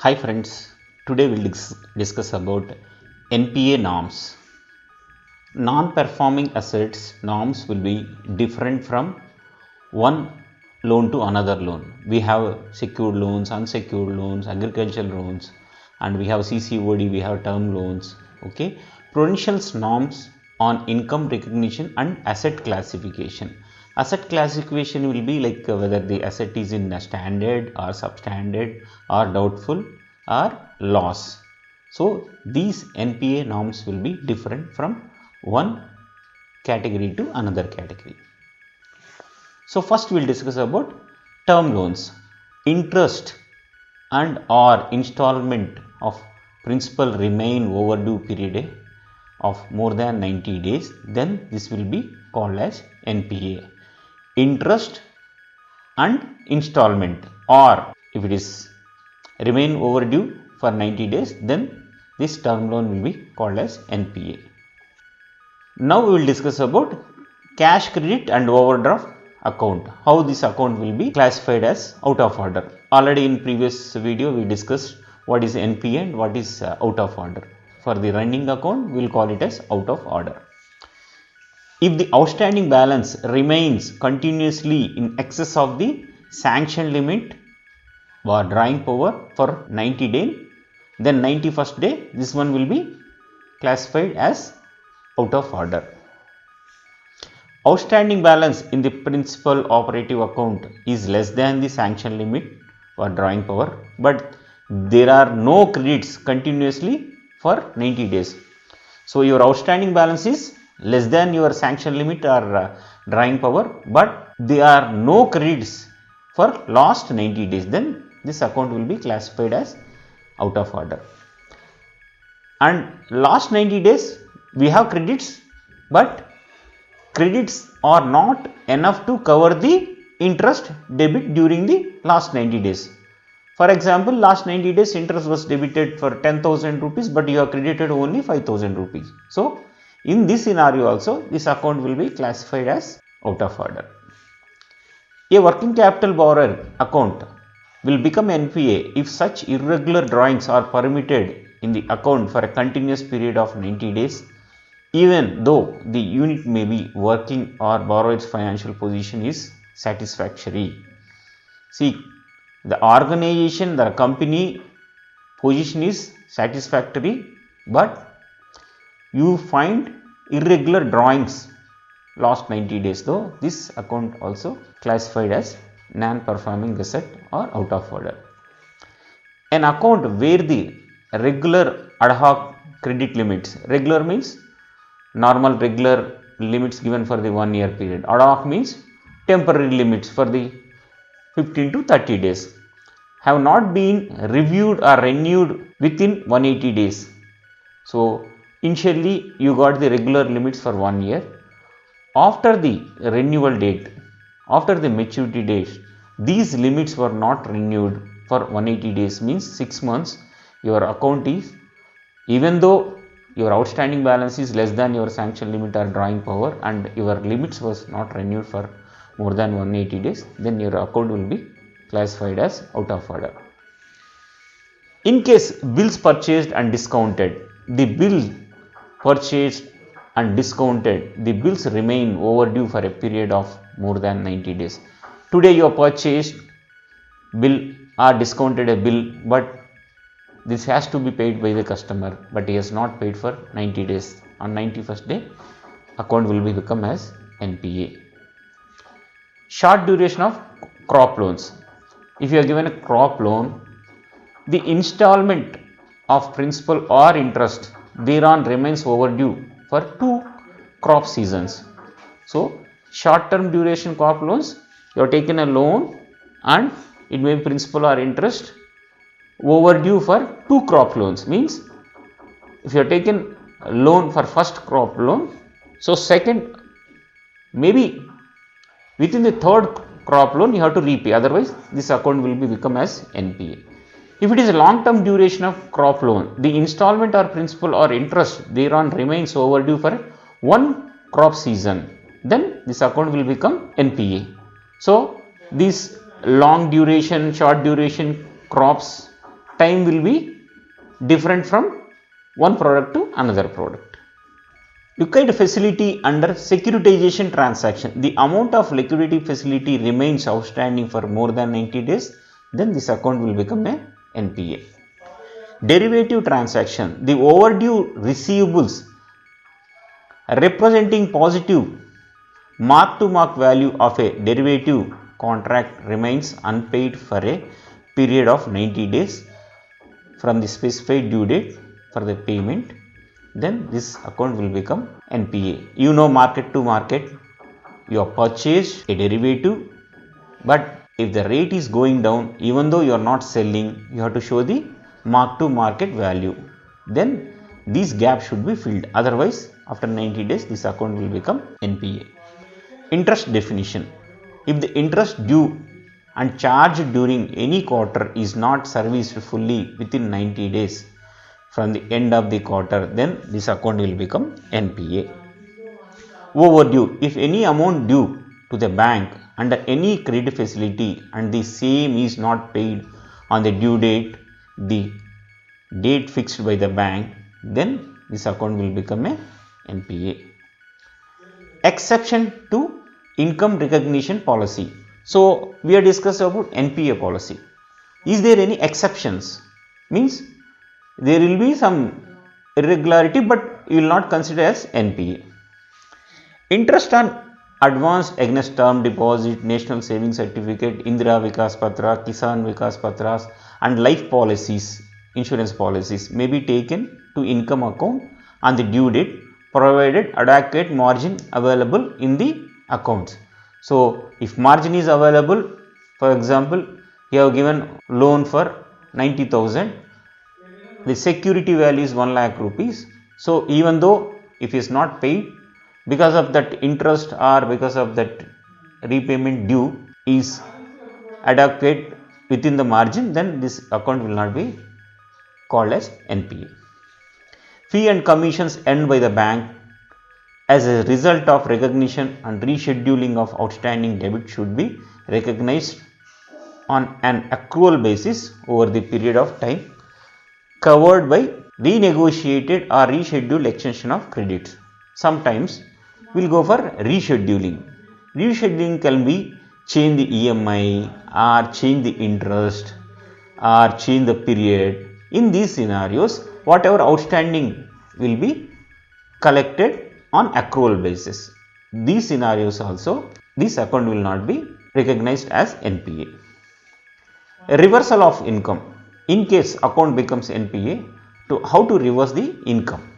Hi friends, today we'll discuss about NPA norms. Non-performing assets norms will be different from one loan to another loan. We have secured loans, unsecured loans, agricultural loans, and we have CCOD, we have term loans. Okay, Prudential's norms on income recognition and asset classification. Asset classification will be like whether the asset is in a standard or substandard or doubtful or loss. So these NPA norms will be different from one category to another category. So first we will discuss about term loans. Interest and or installment of principal remain overdue period of more than 90 days, then this will be called as NPA. Interest and installment, or if it is remain overdue for 90 days, then this term loan will be called as NPA. Now we will discuss about cash credit and overdraft account. How this account will be classified as out of order. Already in previous video we discussed what is NPA and what is out of order. For the running account we will call it as out of order. If the outstanding balance remains continuously in excess of the sanction limit or drawing power for 90 days, then 91st day this one will be classified as out of order. Outstanding balance in the principal operative account is less than the sanction limit or drawing power, but there are no credits continuously for 90 days. So your outstanding balance is less than your sanction limit or drawing power, but there are no credits for last 90 days, then this account will be classified as out of order. And last 90 days we have credits, but credits are not enough to cover the interest debit during the last 90 days. For example, last 90 days interest was debited for 10,000 rupees, but you have credited only 5,000 rupees. So in this scenario also this account will be classified as out of order. A working capital borrower account will become NPA if such irregular drawings are permitted in the account for a continuous period of 90 days, even though the unit may be working or borrower's financial position is satisfactory. See, the organization, the company position is satisfactory, but you find irregular drawings last 90 days, though this account also classified as non-performing asset or out of order. An account where the regular ad hoc credit limits, regular means normal regular limits given for the 1 year period, ad hoc means temporary limits for the 15 to 30 days, have not been reviewed or renewed within 180 days. So initially you got the regular limits for 1 year. After the renewal date, after the maturity date, these limits were not renewed for 180 days, means 6 months. Your account is, even though your outstanding balance is less than your sanction limit or drawing power and your limits was not renewed for more than 180 days, then your account will be classified as out of order. In case bills purchased and discounted, the bill purchased and discounted, the bills remain overdue for a period of more than 90 days. Today you have purchased bill or discounted a bill, but this has to be paid by the customer, but he has not paid for 90 days. On 91st day, account will be become as NPA. Short duration of crop loans. If you are given a crop loan, the installment of principal or interest thereon remains overdue for 2 crop seasons. So short term duration crop loans, you have taken a loan and it may be principal or interest overdue for 2 crop loans, means if you have taken a loan for first crop loan, so second, maybe within the third crop loan you have to repay, otherwise this account will be become as NPA. If it is a long term duration of crop loan, the installment or principal or interest thereon remains overdue for 1 crop season, then this account will become NPA. So these long duration, short duration crops time will be different from one product to another product. Liquid facility under securitization transaction. The amount of liquidity facility remains outstanding for more than 90 days, then this account will become a NPA. Derivative transaction. The overdue receivables representing positive mark-to-market value of a derivative contract remains unpaid for a period of 90 days from the specified due date for the payment, then this account will become NPA. You know, market to market, you have purchased a derivative, but if the rate is going down, even though you are not selling, you have to show the mark to market value. Then this gap should be filled. Otherwise, after 90 days, this account will become NPA. Interest definition. If the interest due and charged during any quarter is not serviced fully within 90 days from the end of the quarter, then this account will become NPA. Overdue. If any amount due to the bank under any credit facility and the same is not paid on the due date, the date fixed by the bank, then this account will become a NPA. Exception to income recognition policy. So we are discussing about NPA policy. Is there any exceptions? Means there will be some irregularity, but you will not consider as NPA. Interest on advance against term deposit, national savings certificate, Indira Vikas Patra, Kisan Vikas Patras and life policies, insurance policies may be taken to income account on the due date, provided adequate margin available in the accounts. So if margin is available, for example, you have given loan for 90,000, the security value is 1 lakh rupees. So even though if it is not paid, because of that interest or because of that repayment due is adequate within the margin, then this account will not be called as NPA. Fee and commissions earned by the bank as a result of recognition and rescheduling of outstanding debit should be recognized on an accrual basis over the period of time covered by renegotiated or rescheduled extension of credits. Sometimes we will go for rescheduling. Rescheduling can be change the EMI or change the interest or change the period. In these scenarios, whatever outstanding will be collected on accrual basis. These scenarios also, this account will not be recognized as NPA. A reversal of income. In case account becomes NPA, how to reverse the income?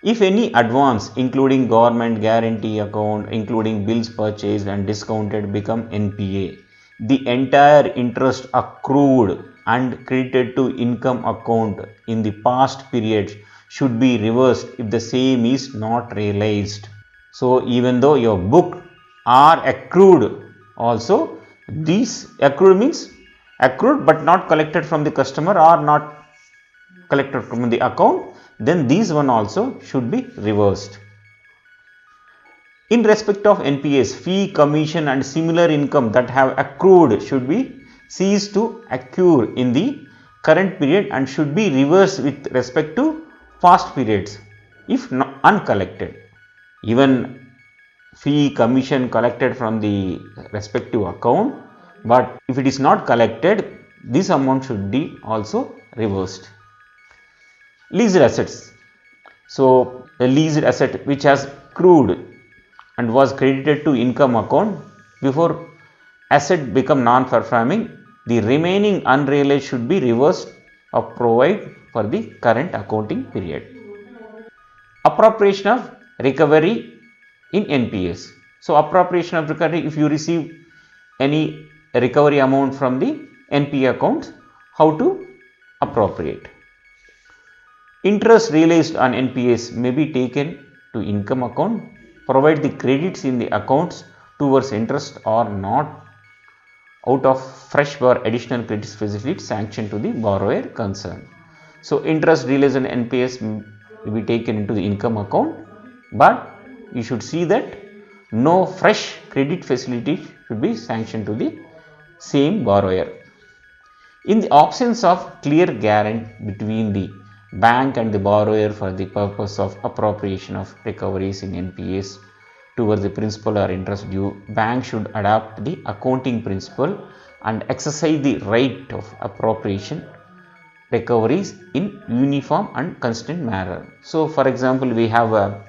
If any advance including government guarantee account, including bills purchased and discounted, become NPA, the entire interest accrued and credited to income account in the past periods should be reversed if the same is not realized. So even though your booked or accrued also, these accrued means accrued but not collected from the customer or not collected from the account, then these one also should be reversed. In respect of NPAs, fee, commission and similar income that have accrued should be ceased to accrue in the current period and should be reversed with respect to past periods if not uncollected. Even fee, commission collected from the respective account, but if it is not collected, this amount should be also reversed. Leased assets. So a leased asset which has accrued and was credited to income account before asset become non-performing, the remaining unrealized should be reversed or provide for the current accounting period. Appropriation of recovery in NPAs. So appropriation of recovery, if you receive any recovery amount from the NPA accounts, how to appropriate? Interest realized on NPAs may be taken to income account, provide the credits in the accounts towards interest or not out of fresh or additional credit facility sanctioned to the borrower concerned. So interest realized on NPAs will be taken into the income account, but you should see that no fresh credit facility should be sanctioned to the same borrower. In the absence of clear guarantee between the bank and the borrower for the purpose of appropriation of recoveries in NPAs towards the principal or interest due, bank should adopt the accounting principle and exercise the right of appropriation recoveries in uniform and consistent manner. So for example, we have a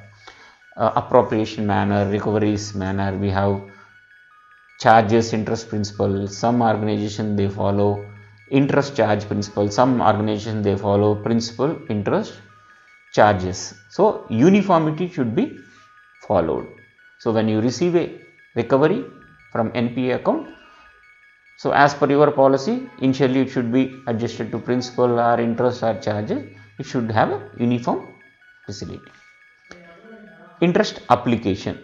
appropriation manner, recoveries manner, we have charges interest principle. Some organization they follow interest charge principle, some organization they follow principal interest charges. So uniformity should be followed. So when you receive a recovery from NPA account, so as per your policy, initially it should be adjusted to principal or interest or charges. It should have a uniform facility. Interest application.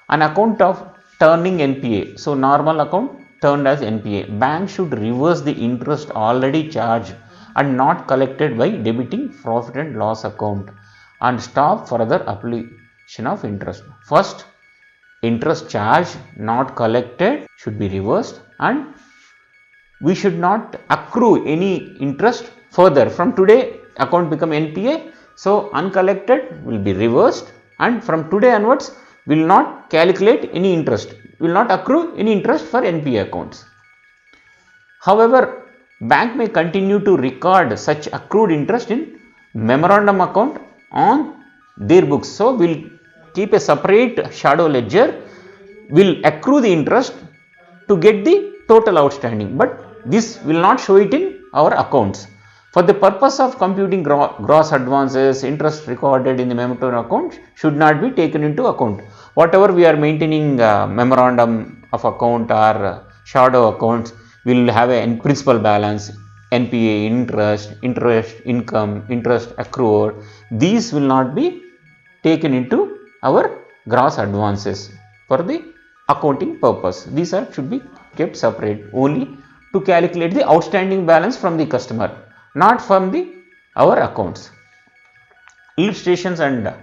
An account of turning NPA. So normal account turned as NPA. Bank should reverse the interest already charged and not collected by debiting profit and loss account and stop further application of interest. First, interest charge not collected should be reversed, and we should not accrue any interest further. From today account become NPA, so uncollected will be reversed, and from today onwards will not calculate any interest, will not accrue any interest for NPA accounts. However, bank may continue to record such accrued interest in memorandum account on their books. So we'll keep a separate shadow ledger, will accrue the interest to get the total outstanding, but this will not show it in our accounts. For the purpose of computing gross advances, interest recorded in the memorandum account should not be taken into account. Whatever we are maintaining memorandum of account or shadow accounts will have a principal balance, NPA, interest income, interest accrued. These will not be taken into our gross advances for the accounting purpose. These should be kept separate only to calculate the outstanding balance from the customer, not from our accounts. Illustrations and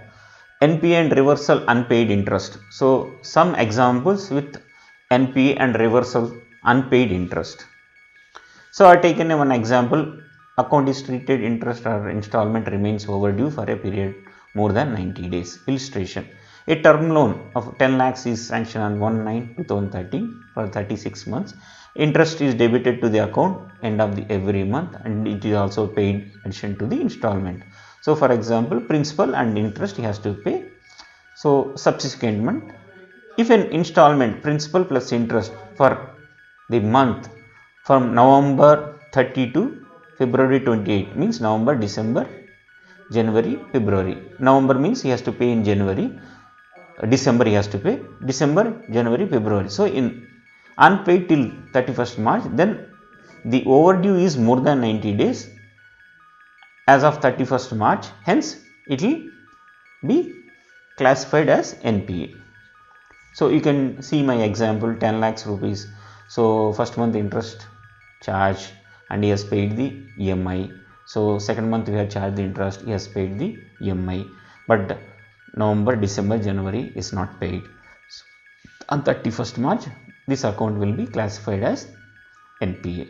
NPA and reversal unpaid interest. So some examples with NPA and reversal unpaid interest. So I have taken one example. Account is treated interest or installment remains overdue for a period more than 90 days. Illustration. A term loan of 10 lakhs is sanctioned on 1/9/2013 for 36 months. Interest is debited to the account end of every month, and it is also paid addition to the installment. So for example, principal and interest he has to pay. So subsequent month, if an installment principal plus interest for the month from November 30 to February 28 means November, December, January, February. November means he has to pay in January. December he has to pay December, January, February. So in unpaid till 31st March, then the overdue is more than 90 days as of 31st March. Hence it will be classified as NPA. So you can see my example, 10 lakhs rupees. So first month interest charge and he has paid the EMI. So second month we have charged the interest, he has paid the EMI, but November, December, January is not paid. So on 31st March, this account will be classified as NPA.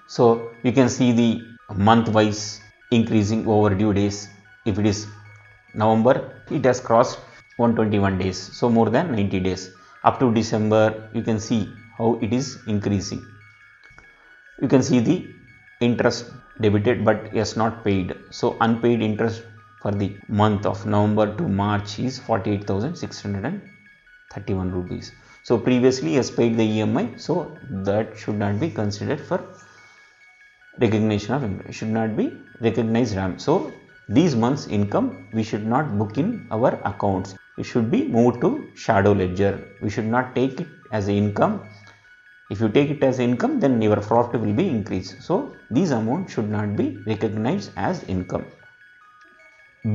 So you can see the month wise increasing overdue days. If it is November, it has crossed 121 days, so more than 90 days. Up to December, you can see how it is increasing. You can see the interest debited but is not paid. So unpaid interest for the month of November to March is 48,631 rupees. So previously he has paid the EMI, so that should not be considered for recognition of income. It should not be recognized RAM. So these months income we should not book in our accounts. It should be moved to shadow ledger. We should not take it as income. If you take it as income, then your profit will be increased. So these amounts should not be recognized as income.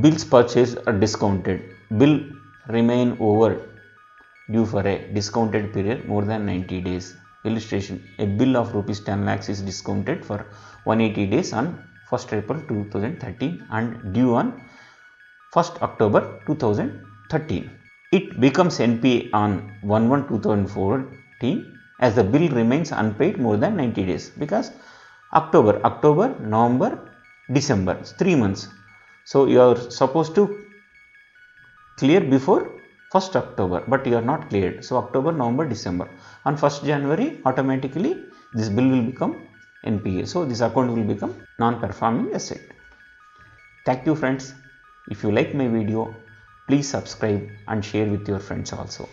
Bills purchased or discounted. Bill remain overdue for a discounted period more than 90 days. Illustration. A bill of rupees 10 lakhs is discounted for 180 days on 1st April 2013 and due on 1st October 2013. It becomes NPA on 1/1/2014 as the bill remains unpaid more than 90 days, because October, November, December, 3 months. So you are supposed to clear before 1st October, but you are not cleared. So October, November, December. On 1st January, automatically this bill will become NPA. So this account will become non-performing asset. Thank you friends. If you like my video, please subscribe and share with your friends also.